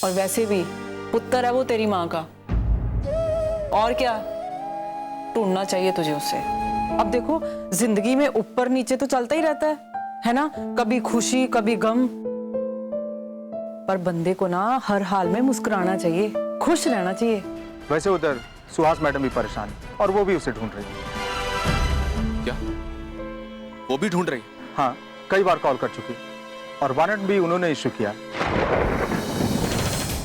और वैसे भी पुत्र है वो तेरी माँ का, और क्या ढूंढना चाहिए तुझे उससे। अब देखो जिंदगी में ऊपर नीचे तो चलता ही रहता है ना, कभी खुशी कभी गम, पर बंदे को ना हर हाल में मुस्कुराना चाहिए, खुश रहना चाहिए। वैसे उधर सुहास मैडम भी परेशान है और वो भी उसे ढूंढ रही है। क्या वो भी ढूंढ रही? हाँ, कई बार कॉल कर चुकी और वारंट भी उन्होंने इशू किया।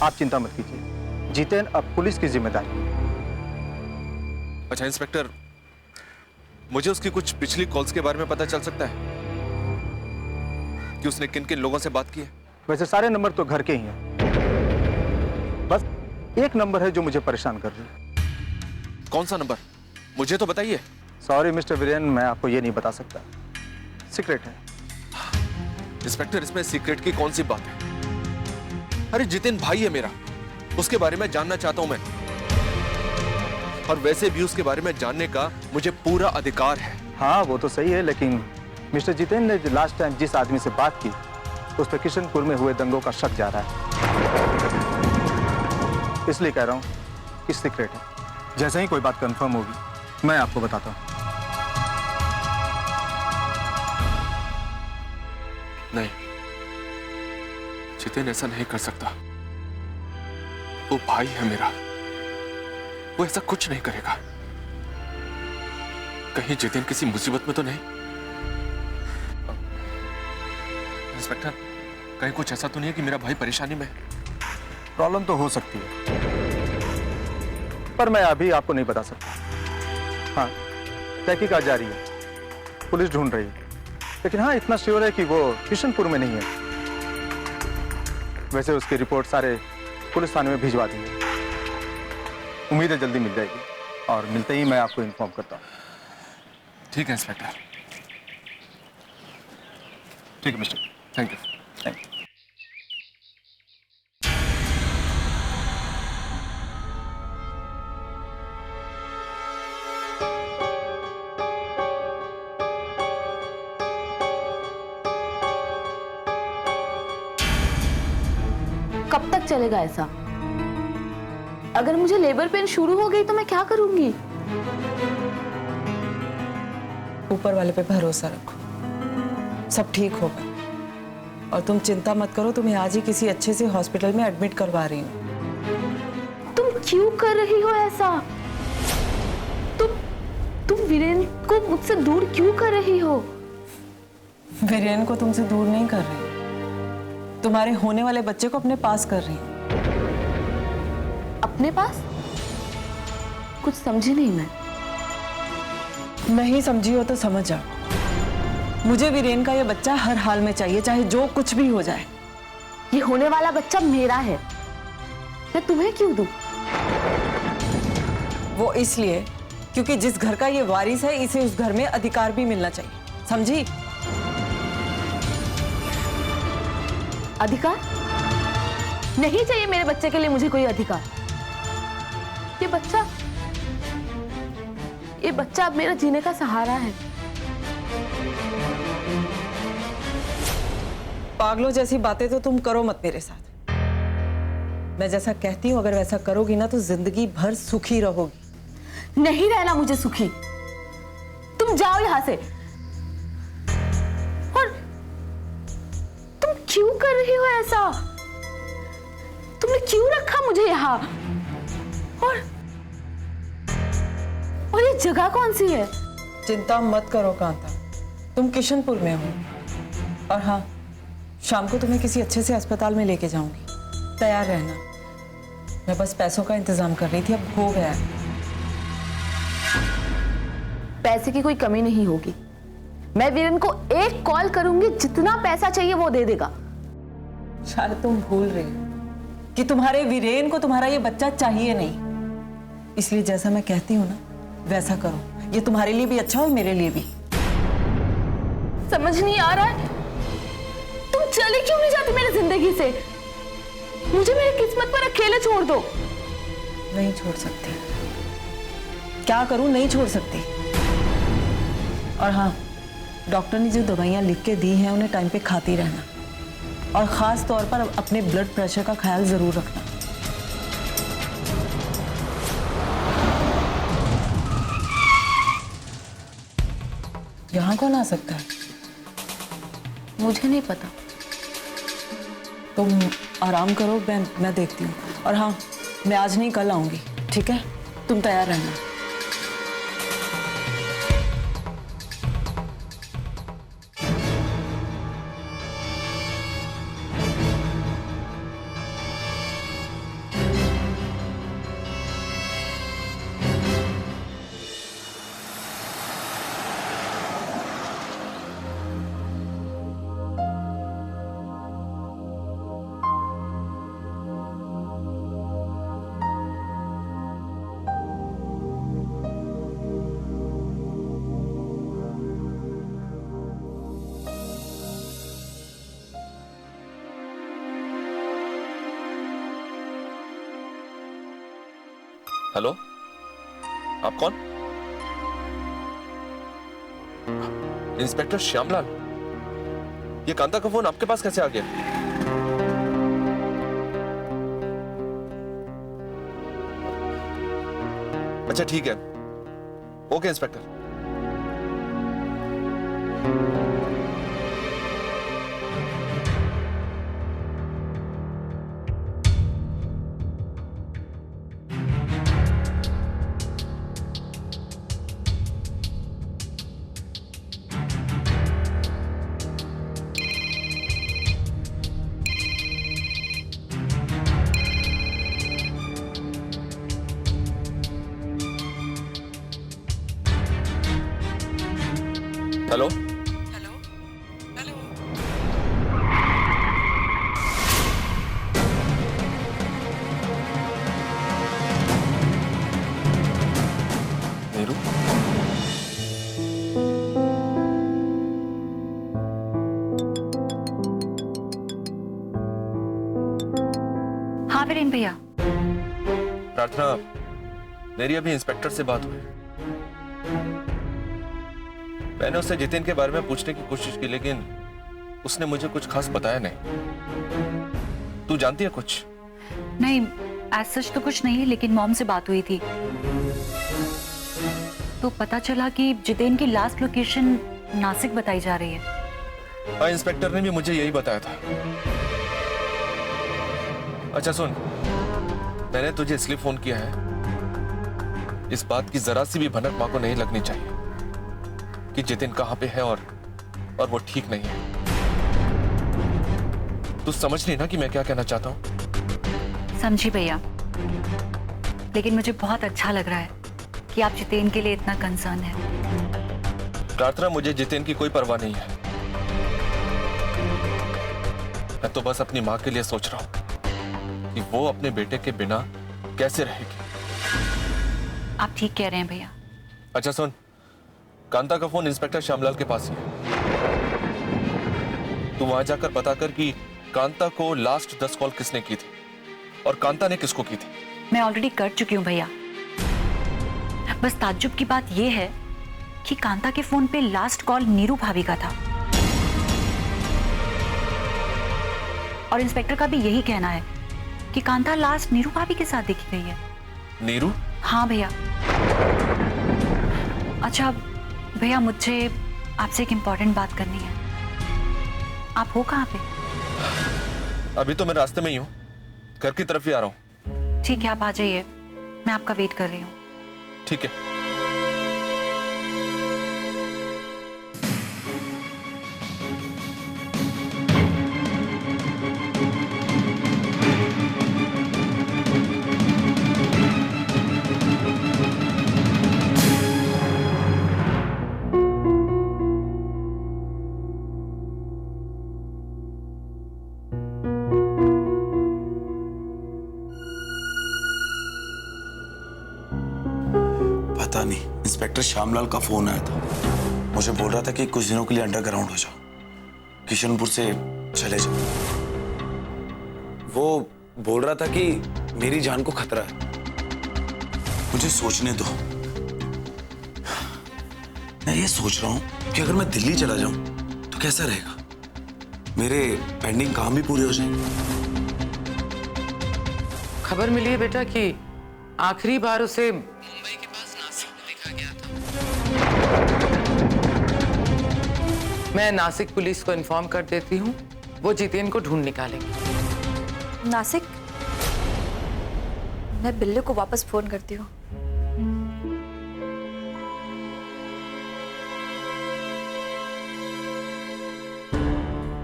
आप चिंता मत कीजिए, जितेन अब पुलिस की जिम्मेदारी। अच्छा इंस्पेक्टर, मुझे उसकी कुछ पिछली कॉल्स के बारे में पता चल सकता है कि उसने किन किन लोगों से बात की है? वैसे सारे नंबर तो घर के ही हैं, बस एक नंबर है जो मुझे परेशान कर रही है। कौन सा नंबर, मुझे तो बताइए। सॉरी मिस्टर वीरेन, मैं आपको ये नहीं बता सकता, सीक्रेट है। इंस्पेक्टर, इसमें सीक्रेट की कौन सी बात है? अरे जितेन भाई है मेरा, उसके बारे में जानना चाहता हूं मैं, और वैसे भी उसके बारे में जानने का मुझे पूरा अधिकार है। हाँ वो तो सही है, लेकिन मिस्टर जितेन ने लास्ट टाइम जिस आदमी से बात की उस पर किशनपुर में हुए दंगों का शक जा रहा है, इसलिए कह रहा हूं कि सीक्रेट है। जैसे ही कोई बात कंफर्म होगी मैं आपको बताता हूं। नहीं, जितेन ऐसा नहीं कर सकता, वो भाई है मेरा, वो ऐसा कुछ नहीं करेगा। कहीं जितेन किसी मुसीबत में तो नहीं? इंस्पेक्टर, कहीं कुछ ऐसा तो नहीं है कि मेरा भाई परेशानी में? प्रॉब्लम तो हो सकती है, पर मैं अभी आपको नहीं बता सकता। हाँ, तहकीकात जारी है, पुलिस ढूंढ रही है, लेकिन हाँ इतना श्योर है कि वो किशनपुर में नहीं है। वैसे उसकी रिपोर्ट सारे पुलिस थाने में भिजवा दी है, उम्मीद है जल्दी मिल जाएगी, और मिलते ही मैं आपको इन्फॉर्म करता हूँ। ठीक है इंस्पेक्टर। ठीक है mister, thank you. Thank you. कब तक चलेगा ऐसा? अगर मुझे लेबर पेन शुरू हो गई तो मैं क्या करूंगी? ऊपर वाले पे भरोसा रखो, सब ठीक होगा। और तुम चिंता मत करो, तुम्हें आज ही किसी अच्छे से हॉस्पिटल में एडमिट करवा रही हूँ। तुम क्यों कर रही हो ऐसा? तुम वीरेन को मुझसे दूर क्यों कर रही हो? वीरेन को तुमसे दूर नहीं कर रही, तुम्हारे होने वाले बच्चे को अपने पास कर रही हूँ। अपने पास? कुछ समझी नहीं मैं। नहीं समझी हो तो समझ जाओ, मुझे वीरेन का ये बच्चा हर हाल में चाहिए, चाहे जो कुछ भी हो जाए। ये होने वाला बच्चा मेरा है, मैं तुम्हें क्यों दूं? वो इसलिए क्योंकि जिस घर का ये वारिस है, इसे उस घर में अधिकार भी मिलना चाहिए, समझी? अधिकार? नहीं चाहिए मेरे बच्चे के लिए मुझे कोई अधिकार। ये बच्चा अब मेरा जीने का सहारा है। पागलों जैसी बातें तो तुम करो मत मेरे साथ। मैं जैसा कहती हूँ अगर वैसा करोगी ना तो जिंदगी भर सुखी रहोगी। नहीं रहना मुझे सुखी, तुम जाओ यहां से। और तुम क्यों कर रही हो ऐसा? तुमने क्यों रखा मुझे यहां? और ये जगह कौन सी है? चिंता मत करो कांता, तुम किशनपुर में हो। और हाँ, शाम को तुम्हें किसी अच्छे से अस्पताल में लेके जाऊंगी, तैयार रहना। मैं बस पैसों का इंतजाम कर रही थी, अब हो गया है। पैसे की कोई कमी नहीं होगी, मैं वीरेन को एक कॉल करूंगी, जितना पैसा चाहिए वो दे देगा। शायद तुम भूल रही हो कि तुम्हारे वीरेन को तुम्हारा ये बच्चा चाहिए नहीं, इसलिए जैसा मैं कहती हूँ ना वैसा करो, ये तुम्हारे लिए भी अच्छा और मेरे लिए भी। समझ नहीं आ रहा है, तुम चले क्यों नहीं जाती मेरी जिंदगी से? मुझे मेरी किस्मत पर अकेले छोड़ दो। नहीं छोड़ सकती, क्या करूं, नहीं छोड़ सकती। और हाँ, डॉक्टर ने जो दवाइयां लिख के दी हैं उन्हें टाइम पे खाती रहना, और खास तौर पर अपने ब्लड प्रेशर का ख्याल जरूर रखना। यहाँ कौन आ सकता है? मुझे नहीं पता। तुम आराम करो, मैं देखती हूँ। और हाँ, मैं आज नहीं कल आऊंगी, ठीक है? तुम तैयार रहना। हेलो, आप कौन? इंस्पेक्टर श्यामलाल, ये कांता का फोन आपके पास कैसे आ गया? अच्छा ठीक है, okay inspector. Hello hello hello. Neeru, हाँ वीरेन भैया। प्रार्थना, मेरी अभी इंस्पेक्टर से बात हुई। मैंने उससे जितिन के बारे में पूछने की कोशिश की, लेकिन उसने मुझे कुछ खास बताया नहीं। तू जानती है कुछ? नहीं, एज सच तो कुछ नहीं, लेकिन मॉम से बात हुई थी तो पता चला कि जितेन की लास्ट लोकेशन नासिक बताई जा रही है। हाँ, इंस्पेक्टर ने भी मुझे यही बताया था। अच्छा सुन, मैंने तुझे इसलिए फोन किया है, इस बात की जरा सी भी भनक मां को नहीं लगनी चाहिए कि जितिन कहां पे है और वो ठीक नहीं है। तू समझ नहीं ना कि मैं क्या कहना चाहता हूं? समझी भैया, लेकिन मुझे बहुत अच्छा लग रहा है कि आप जितेन के लिए इतना कंसर्न है। प्रार्थना, मुझे जितेन की कोई परवाह नहीं है। मैं तो बस अपनी मां के लिए सोच रहा हूं कि वो अपने बेटे के बिना कैसे रहेगी। आप ठीक कह रहे हैं भैया। अच्छा सुन, कांता का फोन इंस्पेक्टर श्यामलाल के पास ही है। तू वहां जाकर पता कर कि कांता को लास्ट 10 कॉल किसने की थी और कांता ने किसको की थी। मैं ऑलरेडी कर चुकी हूँ भैया। बस ताज्जुब की बात यह है कि कांता के फोन पे लास्ट कॉल नीरू भाभी का था और इंस्पेक्टर का भी यही कहना है कि कांता लास्ट नीरू भाभी के साथ देखी गई है। नीरू? हाँ भैया। अच्छा भैया, मुझे आपसे एक इम्पोर्टेंट बात करनी है। आप हो कहाँ पे? अभी तो मैं रास्ते में ही हूँ, घर की तरफ ही आ रहा हूँ। ठीक है, आप आ जाइए, मैं आपका वेट कर रही हूँ। ठीक है। पता नहीं, इंस्पेक्टर श्यामलाल का फोन आया था। मुझे बोल रहा था कि कुछ दिनों के लिए अंडरग्राउंड हो जाओ, किशनपुर से चले जाओ। वो बोल रहा था कि मेरी जान को खतरा है। मुझे सोचने दो। मैं ये सोच रहा हूं कि अगर मैं दिल्ली चला जाऊं तो कैसा रहेगा। मेरे पेंडिंग काम भी पूरे हो जाएंगे। खबर मिली है बेटा कि आखिरी बार उसे मुंबई के पास नासिक में देखा गया था। मैं नासिक पुलिस को इन्फॉर्म कर देती हूँ, वो जितेन को ढूंढ निकालेंगे। नासिक, मैं बिल्ले को वापस फोन करती हूँ।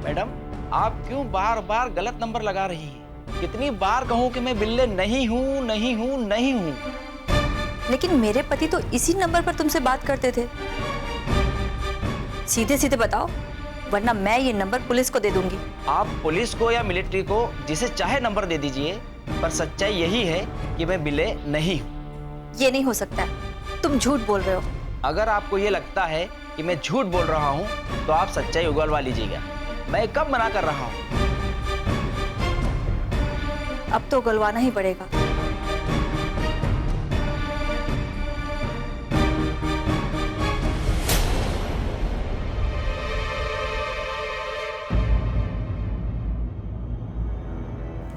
मैडम, आप क्यों बार बार गलत नंबर लगा रही हैं? कितनी बार कहूं कि मैं बिल्ले नहीं हूं, नहीं हूं, नहीं हूं। लेकिन मेरे पति तो इसी नंबर पर तुमसे बात करते थे। सीधे सीधे बताओ, वरना मैं ये नंबर पुलिस को दे दूंगी। आप पुलिस को या मिलिट्री को जिसे चाहे नंबर दे दीजिए, पर सच्चाई यही है कि मैं बिल्ले नहीं हूं। ये नहीं हो सकता, तुम झूठ बोल रहे हो। अगर आपको ये लगता है कि मैं झूठ बोल रहा हूं, तो आप सच्चाई उगलवा लीजिएगा। मैं कब मना कर रहा हूं? अब तो गलवाना ही पड़ेगा।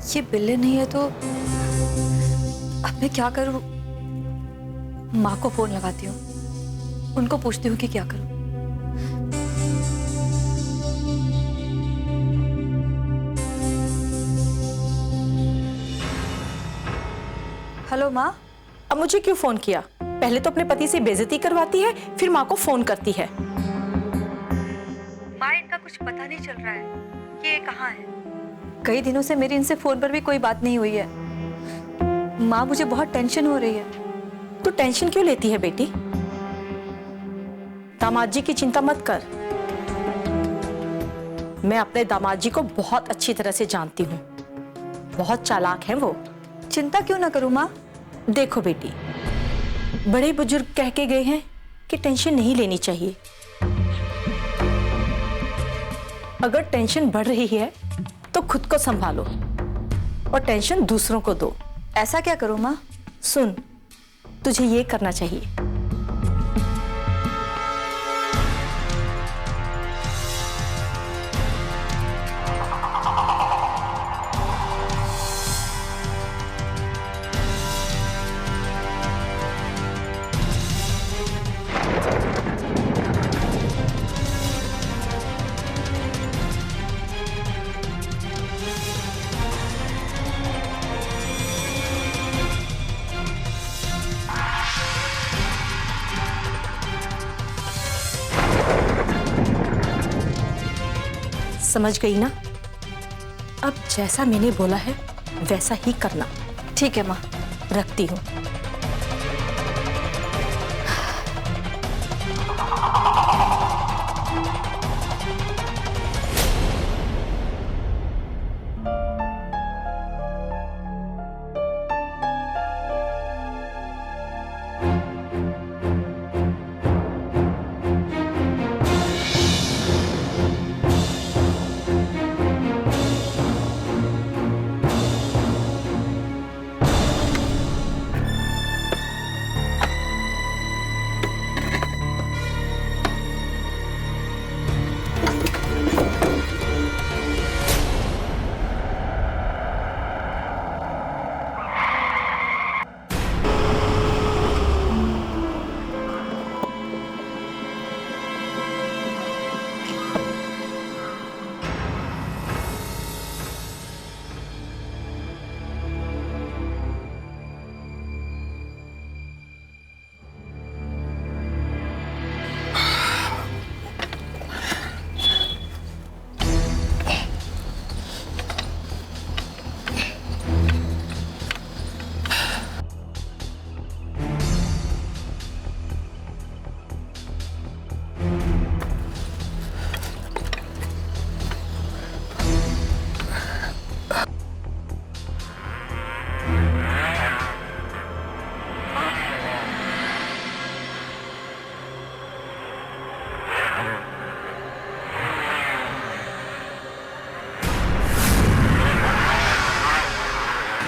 ये बिल्ले नहीं है तो अब मैं क्या करूं? माँ को फोन लगाती हूँ, उनको पूछती हूँ कि क्या करूं। हेलो माँ। अब मुझे क्यों फोन किया? पहले तो अपने पति से बेइज्जती करवाती है, फिर माँ को फोन करती है। माँ, इनका कुछ पता नहीं चल रहा है कि ये कहाँ है। कई दिनों से मेरी इनसे फोन पर भी कोई बात नहीं हुई है। माँ, मुझे बहुत टेंशन हो रही है। तू टेंशन क्यों लेती है बेटी? दामाद जी की चिंता मत कर। मैं अपने दामाद जी को बहुत अच्छी तरह से जानती हूँ, बहुत चालाक है वो। चिंता क्यों ना करूँ माँ? देखो बेटी, बड़े बुजुर्ग कह के गए हैं कि टेंशन नहीं लेनी चाहिए। अगर टेंशन बढ़ रही है तो खुद को संभालो और टेंशन दूसरों को दो। ऐसा क्या करूँ माँ? सुन, तुझे ये करना चाहिए। समझ गई ना? अब जैसा मैंने बोला है वैसा ही करना। ठीक है माँ, रखती हूँ।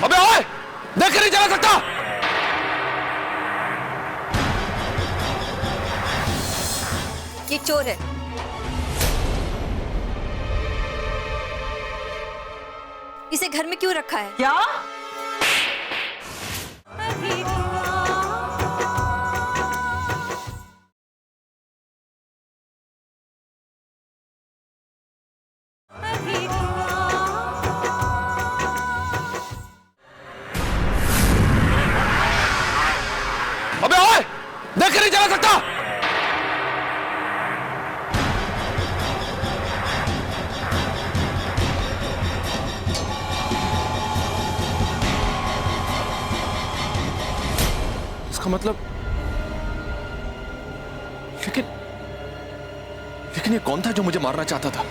अबे ओए, देख नहीं चला सकता। ये चोर है। इसे घर में क्यों रखा है? क्या? अबे ओए, देख के नहीं चला सकता। इसका मतलब लेकिन ये कौन था जो मुझे मारना चाहता था?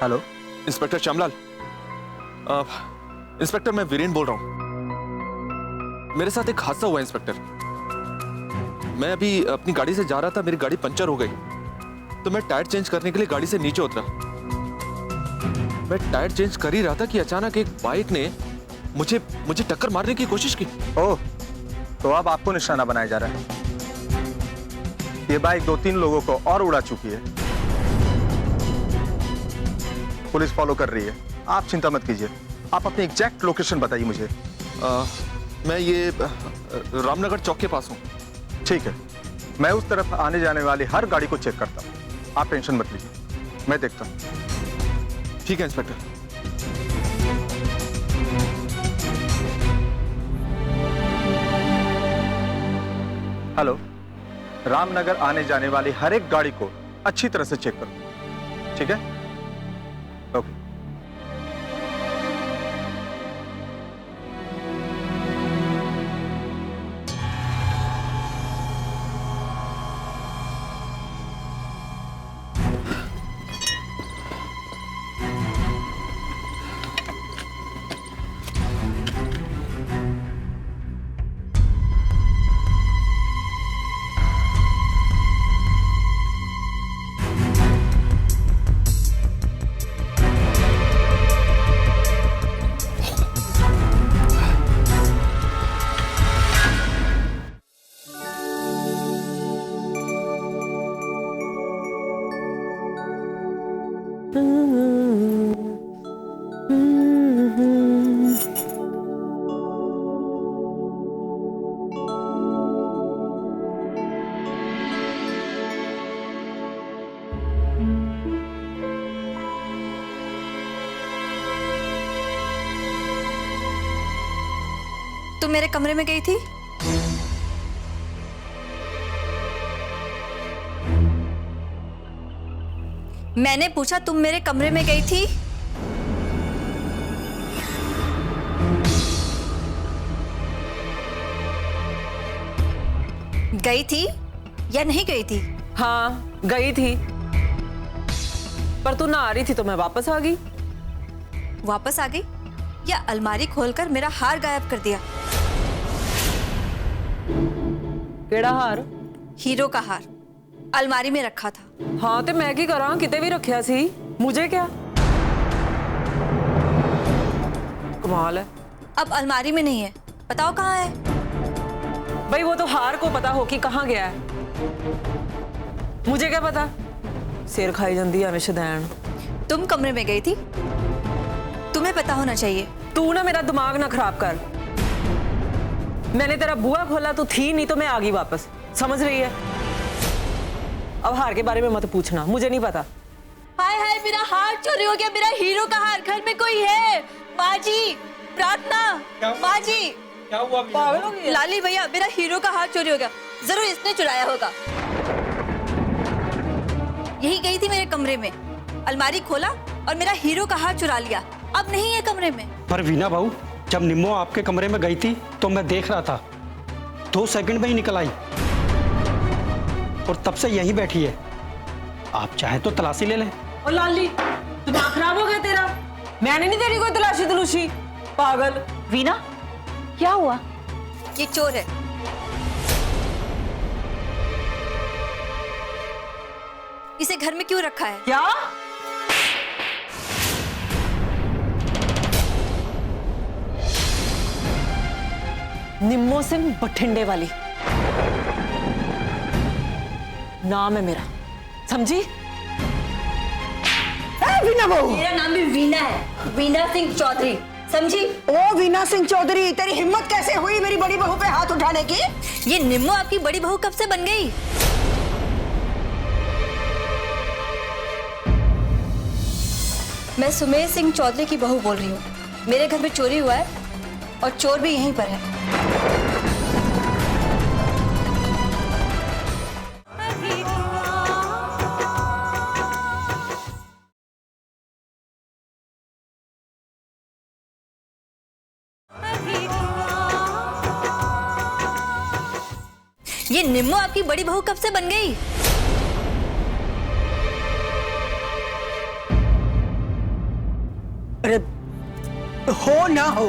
Hello, inspector Shyamlal. इंस्पेक्टर, मैं वीरेन बोल रहा हूं। मेरे साथ एक हादसा हुआ इंस्पेक्टर। मैं अभी अपनी गाड़ी से जा रहा था, मेरी गाड़ी पंचर हो गई, तो मैं टायर चेंज करने के लिए गाड़ी से नीचे उतरा। मैं टायर चेंज कर ही रहा था कि अचानक एक बाइक ने मुझे टक्कर मारने की कोशिश की। ओह, तो अब आपको निशाना बनाया जा रहा है। ये बाइक 2-3 लोगों को और उड़ा चुकी है। पुलिस फॉलो कर रही है, आप चिंता मत कीजिए। आप अपनी एग्जैक्ट लोकेशन बताइए मुझे। मैं ये रामनगर चौक के पास हूँ। ठीक है, मैं उस तरफ आने जाने वाली हर गाड़ी को चेक करता हूँ। आप टेंशन मत लीजिए, मैं देखता हूँ। ठीक है इंस्पेक्टर। हेलो, रामनगर आने जाने वाली हर एक गाड़ी को अच्छी तरह से चेक करो, ठीक है? ओके। तुम मेरे कमरे में गई थी? मैंने पूछा तुम मेरे कमरे में गई थी? गई थी या नहीं गई थी? हाँ, गई थी, पर तू ना आ रही थी तो मैं वापस आ गई। वापस आ गई या अलमारी खोलकर मेरा हार गायब कर दिया? केड़ा हार? हीरो का हार अलमारी में रखा था। हाँ, तो मैं की करा, किते भी रखिया सी, मुझे क्या? कमाल है। अब अलमारी में नहीं है, बताओ कहाँ है? भाई वो तो हार को पता हो कि कहाँ गया है, मुझे क्या पता? सिर खाई जाती है हमेशा दैन। तुम कमरे में गई थी, तुम्हें पता होना चाहिए। तू ना मेरा दिमाग ना खराब कर। मैंने तेरा बुआ खोला तो थी, नहीं तो मैं आ गई वापस, समझ रही है? अब हार के बारे में मत पूछना, मुझे नहीं पता। हाय हाय, मेरा हार चोरी हो गया, मेरा हीरो का हार। घर में कोई है? माँ जी, प्रार्थना, माँ जी। क्या हुआ? लाली भैया, मेरा हीरो का हार चोरी हो गया, जरूर इसने चुराया होगा। यही गई थी मेरे कमरे में, अलमारी खोला और मेरा हीरो का हार चुरा लिया। अब नहीं है कमरे में। पर वीना बहू, जब निम्मो आपके कमरे में गई थी तो मैं देख रहा था, 2 सेकंड में ही निकल आई और तब से यहीं बैठी है। आप चाहे तो तलाशी ले लें। और लाली, दिमाग खराब हो गया तेरा? मैंने नहीं तेरी कोई तलाशी तलूशी, पागल। वीना, क्या हुआ? ये चोर है। इसे घर में क्यों रखा है? क्या? निम्मो सिंह बठिंडे वाली। नाम है मेरा, समझी? वीना बहू, मेरा नाम भी वीना है, वीना सिंह चौधरी, समझी? ओ वीना सिंह चौधरी, तेरी हिम्मत कैसे हुई मेरी बड़ी बहू पे हाथ उठाने की? ये निम्मो आपकी बड़ी बहू कब से बन गई? मैं सुमेर सिंह चौधरी की बहू बोल रही हूँ। मेरे घर में चोरी हुआ है और चोर भी यहीं पर है। ये निम्मो आपकी बड़ी बहू कब से बन गई? अरे हो ना हो,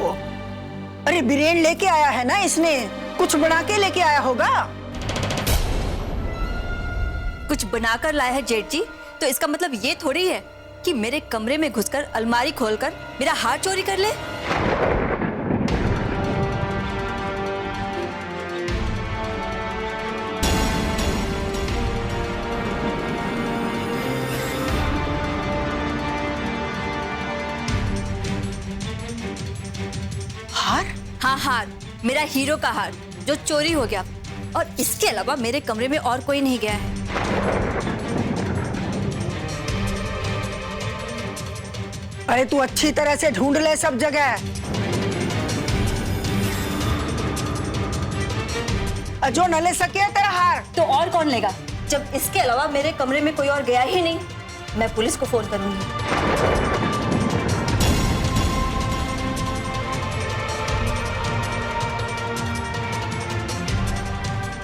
अरे बिरेन लेके आया है ना इसने, कुछ बना के लेके आया होगा। कुछ बनाकर लाया है जेठ जी, तो इसका मतलब ये थोड़ी है कि मेरे कमरे में घुसकर अलमारी खोलकर मेरा हार चोरी कर ले। हार? हाँ, हार, मेरा हीरो का हार जो चोरी हो गया। और इसके अलावा मेरे कमरे में और कोई नहीं गया है। अरे तू अच्छी तरह से ढूंढ ले सब जगह। जो न ले सके तेरा हार तो और कौन लेगा, जब इसके अलावा मेरे कमरे में कोई और गया ही नहीं। मैं पुलिस को फोन करूंगी।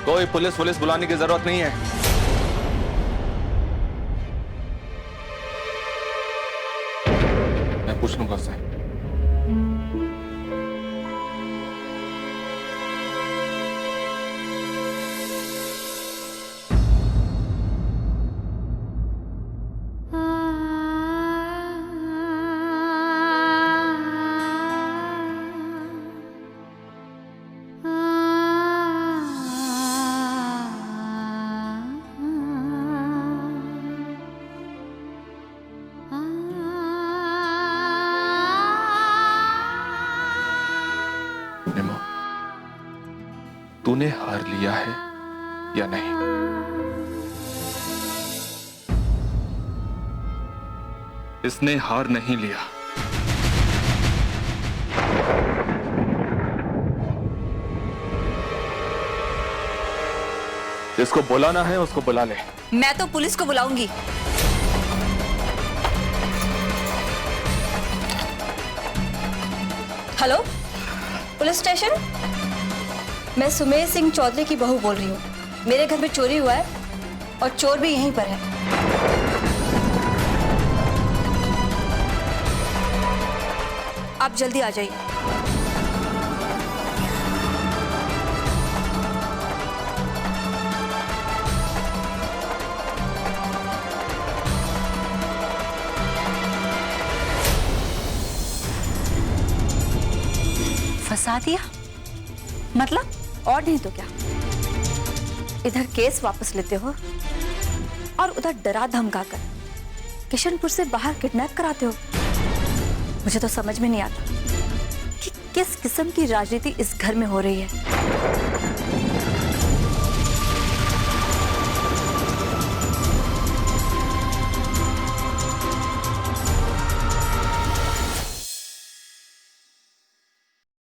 कोई पुलिस बुलाने की जरूरत नहीं है। मैं पूछ लूंगा उससे। निम्मो, तूने हार लिया है या नहीं? इसने हार नहीं लिया। जिसको बुलाना है उसको बुला ले। मैं तो पुलिस को बुलाऊंगी। Hello, police station? मैं सुमेर सिंह चौधरी की बहू बोल रही हूँ। मेरे घर में चोरी हुआ है और चोर भी यहीं पर है। आप जल्दी आ जाइए। फंसा दिया मतलब? और नहीं तो क्या। इधर केस वापस लेते हो और उधर डरा धमकाकर किशनपुर से बाहर किडनैप कराते हो। मुझे तो समझ में नहीं आता कि किस किस्म की राजनीति इस घर में हो रही है।